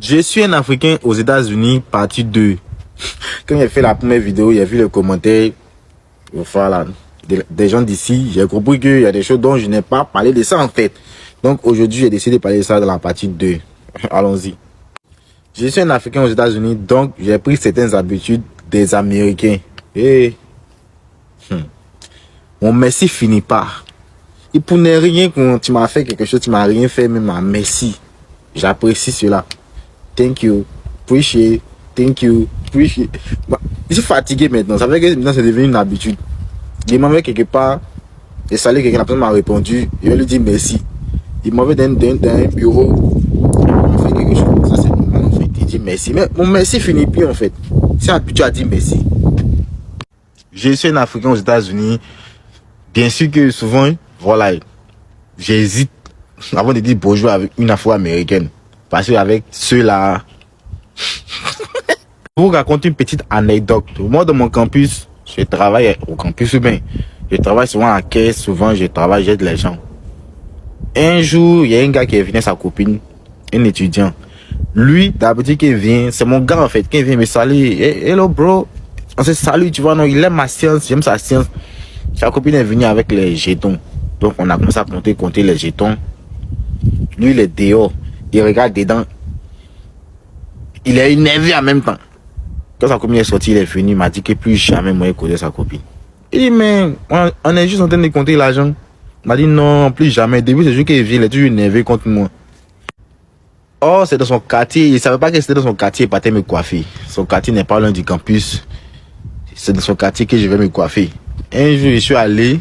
Je suis un Africain aux États-Unis, partie 2. Quand j'ai fait la première vidéo, j'ai vu les commentaires. Voilà, des gens d'ici. J'ai compris qu'il y a des choses dont je n'ai pas parlé de ça en fait. Donc aujourd'hui, j'ai décidé de parler de ça dans la partie 2. Allons-y. Je suis un Africain aux États-Unis, donc j'ai pris certaines habitudes des Américains. Et mon merci finit pas. Et pour ne rien, quand tu m'as fait quelque chose, tu m'as rien fait, mais ma merci. J'apprécie cela. Thank you. Appreciate. Thank you. Appreciate. Je suis fatigué maintenant. Ça fait que maintenant c'est devenu une habitude. Il m'envoie quelque part. Et salut quelqu'un, la personne m'a répondu. Je lui dis merci. Il m'envoie dans un bureau. Il m'a fait quelque chose. Ça c'est normal en fait. Il dit merci. Mais mon merci finit plus en fait. C'est habitué à dire merci. Je suis un Africain aux États-Unis. Bien sûr que souvent, voilà, j'hésite avant de dire bonjour avec une Afro-américaine. Parce qu'avec ceux-là... Je vous raconte une petite anecdote. Moi, dans mon campus, je travaille au campus urbain. Je travaille souvent à caisse, souvent j'aide les gens. Un jour, il y a un gars qui est venu, sa copine, un étudiant. Lui, d'habitude, qui vient, c'est mon gars en fait, qui vient me saluer. Hey, hello bro, on se salue, tu vois, non, il aime ma science, j'aime sa science. Sa copine est venue avec les jetons. Donc on a commencé à compter les jetons. Lui, il est dehors. Il regarde dedans. Il est énervé en même temps. Quand sa copine est sortie, il est venu. Il m'a dit que plus jamais moi, il connaît sa copine. Il dit, mais on est juste en train de compter l'argent. Il m'a dit, non, plus jamais. Depuis ce jour qu'il vient, il est toujours énervé contre moi. Oh, c'est dans son quartier. Il ne savait pas que c'était dans son quartier. Il partait me coiffer. Son quartier n'est pas loin du campus. C'est dans son quartier que je vais me coiffer. Un jour, je suis allé.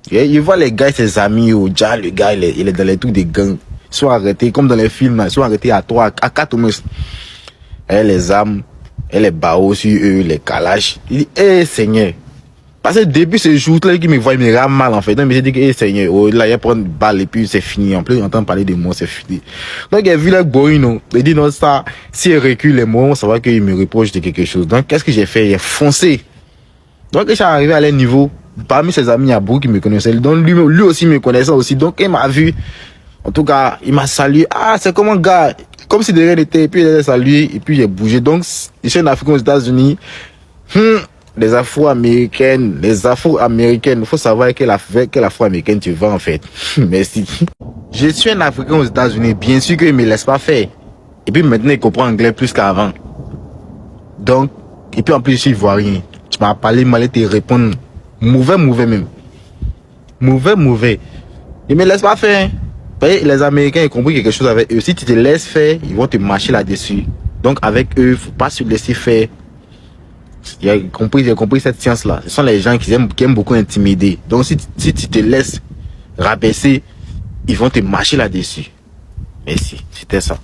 Il voit les gars et ses amis. Déjà, le gars, il est dans les trucs des gangs. Ils sont arrêtés, comme dans les films. Ils sont arrêtés à 3, à 4 au moins. Et les armes, et les barreaux sur eux, les calages. Il dit, hé Seigneur. Parce que depuis ce jour-là, il me voit, il me rend mal en fait. Donc, il me dit, hé Seigneur, oh, là, il prend une balle et puis c'est fini. En plus, il entend parler de moi, c'est fini. Donc, il a vu le boy, non. Il dit, non, ça, si il recule les mots, ça va qu'il me reproche de quelque chose. Donc, qu'est-ce que j'ai fait? Il a foncé. Donc, je suis arrivé à leur niveau. Parmi ses amis, il y a beaucoup qui me connaissaient. Donc, lui aussi me connaissait aussi. Donc, il m'a vu. En tout cas, il m'a salué. Ah, c'est comment, gars? Comme si de rien n'était. Et puis, il a salué. Et puis, j'ai bougé. Donc, je suis un Africain aux États-Unis. Les Afro-américaines. Il faut savoir quelle Afro-américaine tu vas, en fait. Merci. Je suis un Africain aux États-Unis. Bien sûr qu'il ne me laisse pas faire. Et puis, maintenant, il comprend anglais plus qu'avant. Donc, et puis, en plus, je suis ivoirien. Tu m'as parlé, il m'allait te répondre. Mauvais même. Mauvais. Il me laisse pas faire. Les Américains ont compris quelque chose avec eux. Si tu te laisses faire, ils vont te marcher là-dessus. Donc avec eux, il ne faut pas se laisser faire. J'ai compris cette science-là. Ce sont les gens qui aiment beaucoup intimider. Donc si tu te laisses rabaisser, ils vont te marcher là-dessus. Merci, c'était ça.